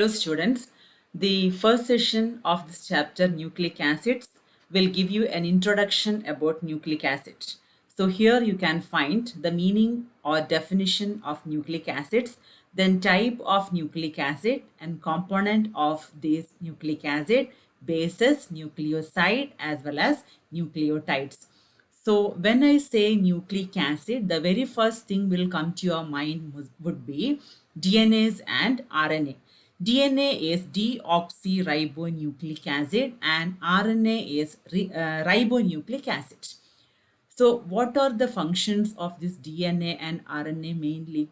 Hello students, the first session of this chapter nucleic acids will give you an introduction about nucleic acids. So here you can find the meaning or definition of nucleic acids, then type of nucleic acid and component of this nucleic acid, bases, nucleoside as well as nucleotides. So when I say nucleic acid, the very first thing will come to your mind would be DNAs and RNA. DNA is deoxyribonucleic acid and RNA is ribonucleic acid. So what are the functions of this DNA and RNA mainly?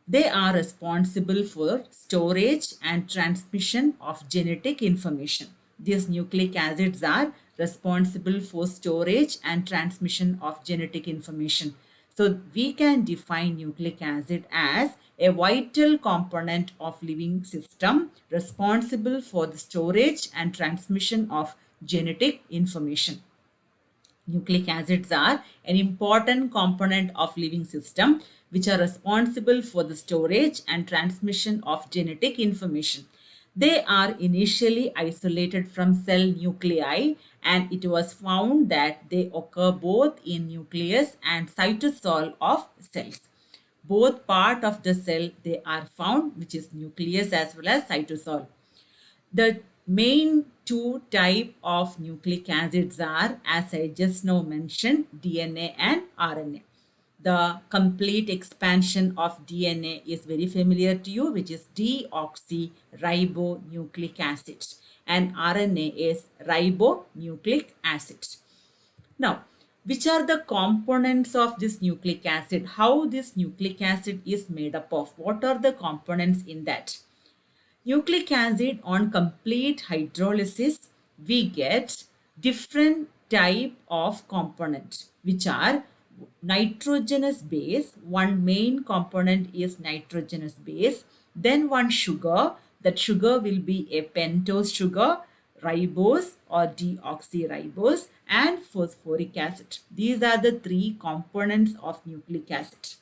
They are responsible for storage and transmission of genetic information. These nucleic acids are responsible for storage and transmission of genetic information. So we can define nucleic acid as a vital component of living system responsible for the storage and transmission of genetic information. Nucleic acids are an important component of living system which are responsible for the storage and transmission of genetic information. They are initially isolated from cell nuclei and it was found that they occur both in nucleus and cytosol of cells. Both part of the cell they are found, which is nucleus as well as cytosol. The main two type of nucleic acids are, as I just now mentioned, DNA and RNA. The complete expansion of DNA is very familiar to you, which is deoxyribonucleic acid, and RNA is ribonucleic acid. Now, which are the components of this nucleic acid? How this nucleic acid is made up of? What are the components in that? Nucleic acid on complete hydrolysis, we get different type of components, which are nitrogenous base. One main component is nitrogenous base. Then one sugar. That sugar will be a pentose sugar, ribose or deoxyribose, and phosphoric acid. These are the three components of nucleic acid.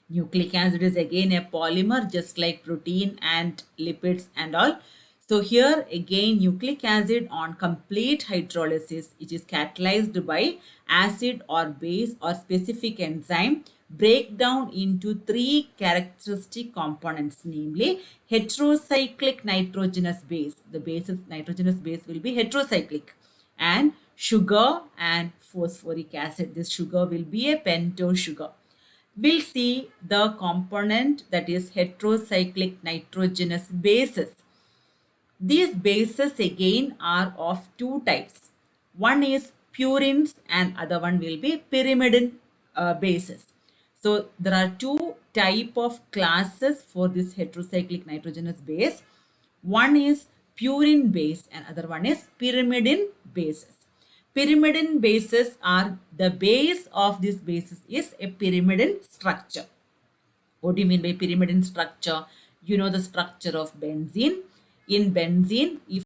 Nucleic acid is again a polymer just like protein and lipids and all. So here again nucleic acid on complete hydrolysis, it is catalyzed by acid or base or specific enzyme, break down into three characteristic components, namely heterocyclic nitrogenous base. The basis nitrogenous base will be heterocyclic, and sugar and phosphoric acid. This sugar will be a pentose sugar. We'll see the component that is heterocyclic nitrogenous bases. These bases again are of two types. One is purines and other one will be pyrimidine bases. So there are two type of classes for this heterocyclic nitrogenous base. One is purine base and other one is pyrimidine bases. Pyrimidine bases are the base of this basis is a pyrimidine structure. What do you mean by pyrimidine structure? You know the structure of benzene. In benzene, if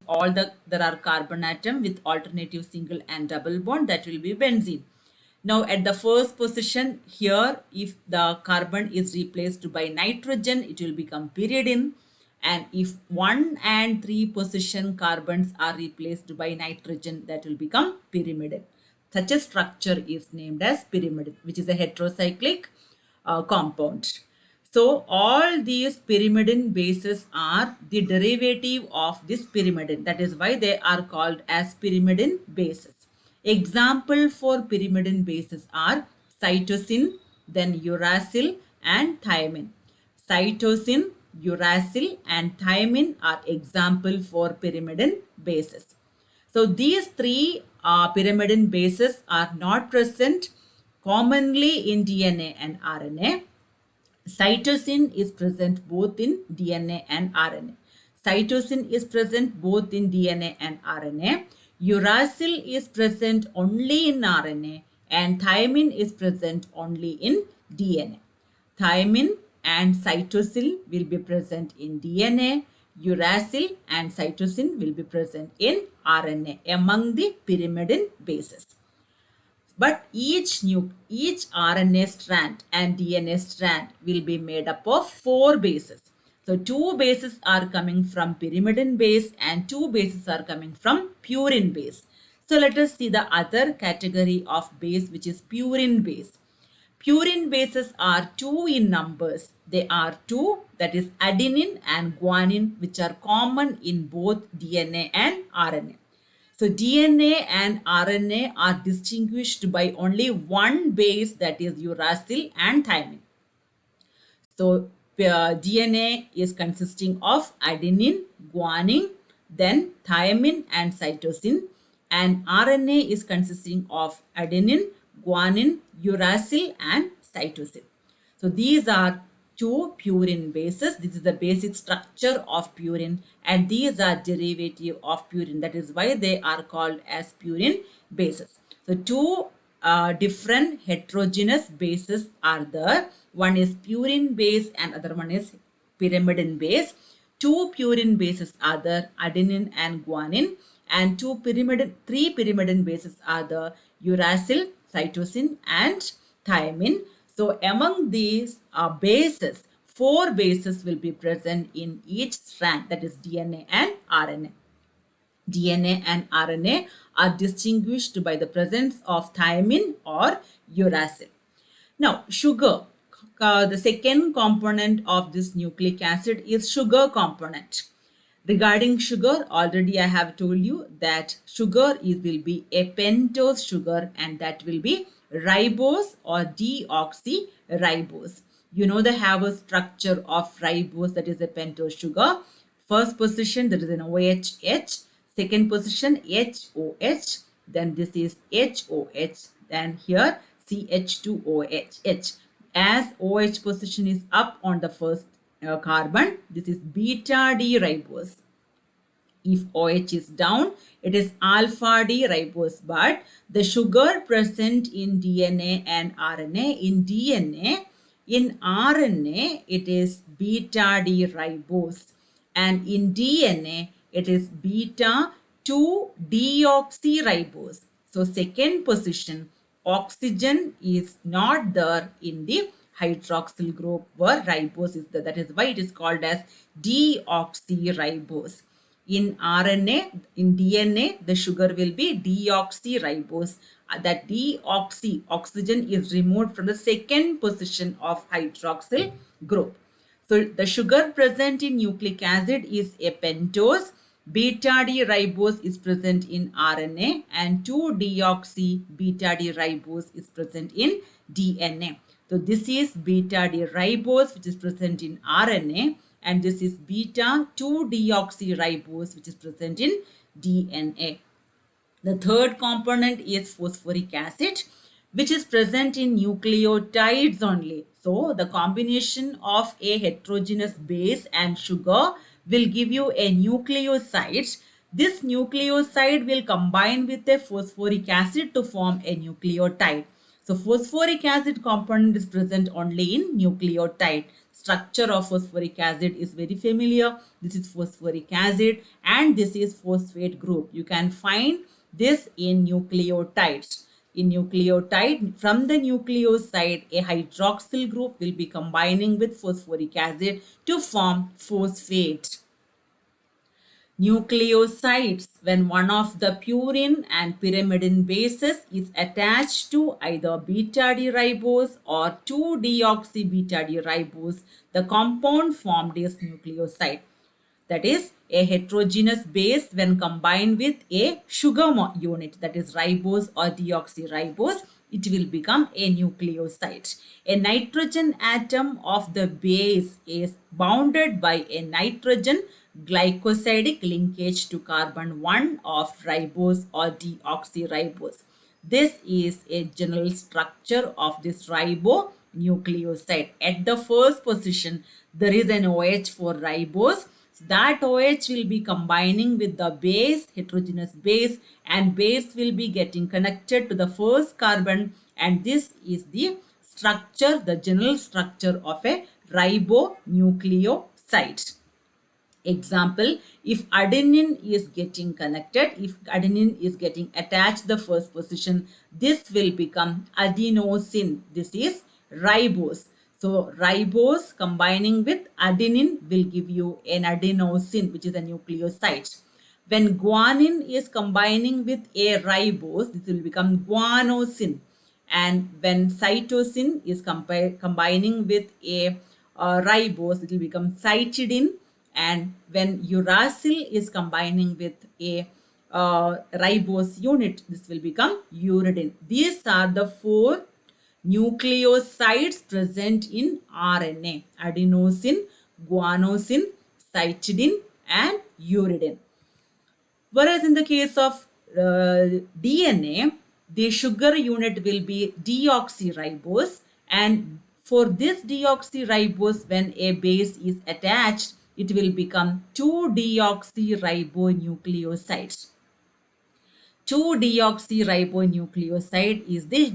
there are carbon atom with alternative single and double bond, that will be benzene. Now at the first position here, if the carbon is replaced by nitrogen, it will become pyridine. And if 1 and 3 position carbons are replaced by nitrogen, that will become pyrimidine. Such a structure is named as pyrimidine, which is a heterocyclic compound. So all these pyrimidine bases are the derivative of this pyrimidine. That is why they are called as pyrimidine bases. Example for pyrimidine bases are cytosine, then uracil and thymine. Cytosine, uracil and thymine are example for pyrimidine bases. So these three pyrimidine bases are not present commonly in DNA and RNA. Cytosine is present both in DNA and RNA. Cytosine is present both in DNA and RNA. Uracil is present only in RNA and thymine is present only in DNA. Thymine and cytosine will be present in DNA. Uracil and cytosine will be present in RNA among the pyrimidine bases. But each RNA strand and DNA strand will be made up of 4 bases. So two bases are coming from pyrimidine base and two bases are coming from purine base. So let us see the other category of base, which is purine base. Purine bases are two in numbers. They are two, that is adenine and guanine, which are common in both DNA and RNA. So DNA and RNA are distinguished by only one base, that is uracil and thymine. So DNA is consisting of adenine, guanine, then thymine and cytosine, and RNA is consisting of adenine, guanine, uracil and cytosine. So these are two purine bases. This is the basic structure of purine, and these are derivative of purine. That is why they are called as purine bases. So two different heterogeneous bases are there. One is purine base and other one is pyrimidine base. Two purine bases are there, adenine and guanine, and three pyrimidine bases are the uracil, cytosine and thymine. So among these bases, four bases will be present in each strand, that is DNA and RNA. DNA and RNA are distinguished by the presence of thymine or uracil. Now, sugar. The second component of this nucleic acid is sugar component. Regarding sugar, already I have told you that sugar will be a pentose sugar, and that will be ribose or deoxyribose. You know, they have a structure of ribose, that is a pentose sugar. First position, there is an OH. Second position, HOH. Then this is HOH. Then here CH2OH. As OH position is up on the first carbon, this is beta D ribose. If OH is down, it is alpha D ribose. But the sugar present in DNA and RNA, in RNA, it is beta D ribose. And in DNA, it is beta 2 deoxyribose. So second position, oxygen is not there in the hydroxyl group where ribose is there. That is why it is called as deoxyribose. In RNA, in DNA, the sugar will be deoxyribose. That oxygen is removed from the second position of hydroxyl group. So the sugar present in nucleic acid is a pentose. Beta D ribose is present in RNA, and 2-deoxy beta D ribose is present in DNA. So this is beta D ribose, which is present in RNA, and this is beta 2-deoxyribose, which is present in DNA. The third component is phosphoric acid, which is present in nucleotides only. So the combination of a heterogeneous base and sugar will give you a nucleoside. This nucleoside will combine with a phosphoric acid to form a nucleotide. So phosphoric acid component is present only in nucleotide. Structure of phosphoric acid is very familiar. This is phosphoric acid and this is phosphate group. You can find this in nucleotides. In nucleotide, from the nucleoside, a hydroxyl group will be combining with phosphoric acid to form phosphate. Nucleosides, when one of the purine and pyrimidine bases is attached to either beta-D ribose or 2-deoxy-beta-D ribose, the compound formed is nucleoside. That is a heterogeneous base when combined with a sugar unit, that is ribose or deoxyribose, it will become a nucleoside. A nitrogen atom of the base is bounded by a nitrogen glycosidic linkage to carbon 1 of ribose or deoxyribose. This is a general structure of this ribonucleoside. At the first position, there is an OH for ribose. That OH will be combining with the base, heterogeneous base, and base will be getting connected to the first carbon, and this is the structure, the general structure of a ribonucleoside. Example, if adenine is getting connected, if adenine is getting attached the first position, this will become adenosine. This is ribose. So So ribose combining with adenine will give you an adenosine, which is a nucleoside. When guanine is combining with a ribose, this will become guanosine. And when cytosine is combining with a ribose, it will become cytidine. And when uracil is combining with a ribose unit, this will become uridine. These are the four nucleosides present in RNA: adenosine, guanosine, cytidine, and uridine. Whereas in the case of DNA, the sugar unit will be deoxyribose, and for this deoxyribose, when a base is attached, it will become 2-deoxyribonucleosides. 2-deoxyribonucleoside is the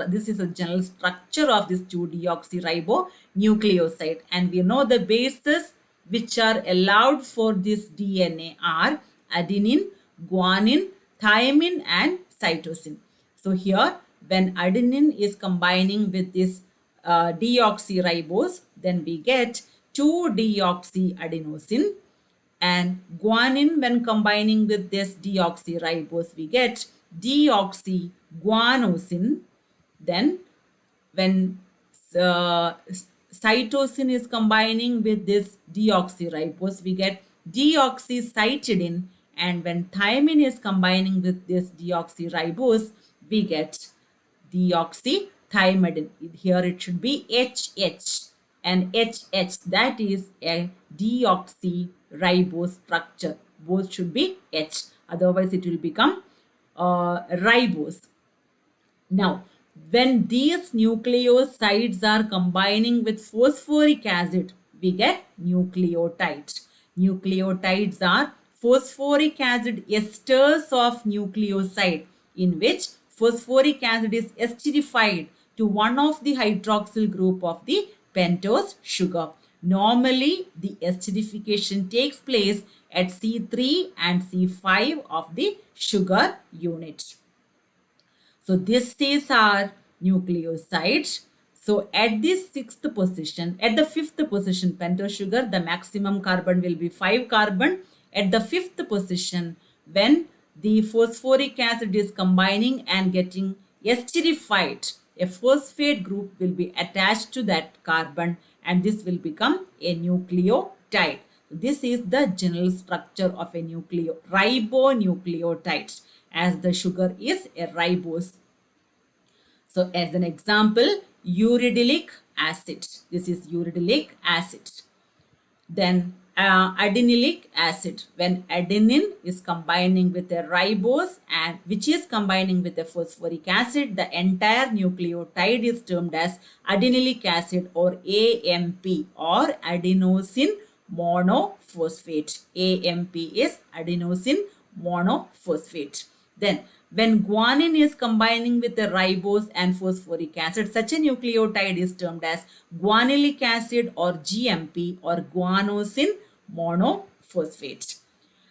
this is a general structure of this 2-deoxyribonucleoside, and we know the bases which are allowed for this DNA are adenine, guanine, thymine, and cytosine. So here, when adenine is combining with this deoxyribose, then we get 2-deoxyadenosine. And guanine, when combining with this deoxyribose, we get deoxyguanosine. Then when cytosine is combining with this deoxyribose, we get deoxycytidine. And when thymine is combining with this deoxyribose, we get deoxythymidine. Here it should be HH, and HH, that is a deoxyribose structure. Both should be H, otherwise it will become ribose. Now, when these nucleosides are combining with phosphoric acid, we get nucleotides. Nucleotides are phosphoric acid esters of nucleoside, in which phosphoric acid is esterified to one of the hydroxyl group of the pentose sugar. Normally, the esterification takes place at C3 and C5 of the sugar unit. So this is our nucleosides. So at this fifth position, pentose sugar, the maximum carbon will be 5 carbon. At the fifth position, when the phosphoric acid is combining and getting esterified, a phosphate group will be attached to that carbon, and this will become a nucleotide. This is the general structure of a ribonucleotide, as the sugar is a ribose. So as an example, uridylic acid. This is uridylic acid. Then adenylic acid. When adenine is combining with a ribose and which is combining with a phosphoric acid, the entire nucleotide is termed as adenylic acid, or AMP, or adenosine monophosphate. AMP is adenosine monophosphate. Then when guanine is combining with the ribose and phosphoric acid, such a nucleotide is termed as guanylic acid, or GMP, or guanosine monophosphate.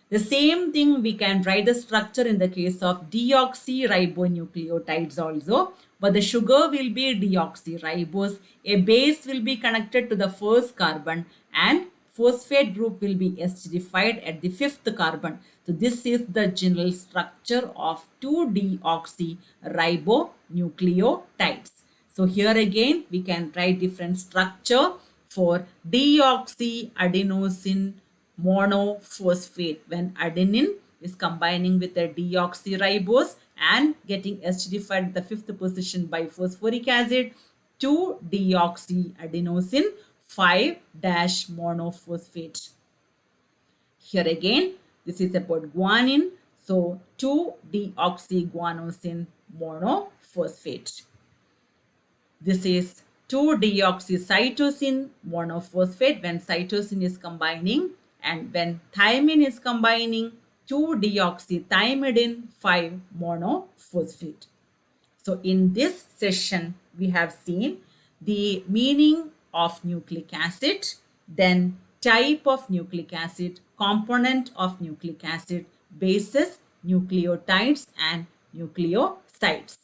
The same thing we can write the structure in the case of deoxyribonucleotides also, but the sugar will be deoxyribose. A base will be connected to the first carbon, and phosphate group will be esterified at the fifth carbon. So this is the general structure of 2-deoxyribonucleotides. So here again we can write different structure for deoxyadenosine monophosphate, when adenine is combining with a deoxyribose and getting esterified at the fifth position by phosphoric acid, 2-deoxyadenosine 5-monophosphate. Here again, this is about guanine. So 2-deoxyguanosine monophosphate. This is 2-deoxycytosine monophosphate when cytosine is combining, and when thymine is combining, 2-deoxythymidine 5-monophosphate. So in this session, we have seen the meaning of nucleic acid, then type of nucleic acid, component of nucleic acid, bases, nucleotides, and nucleosides.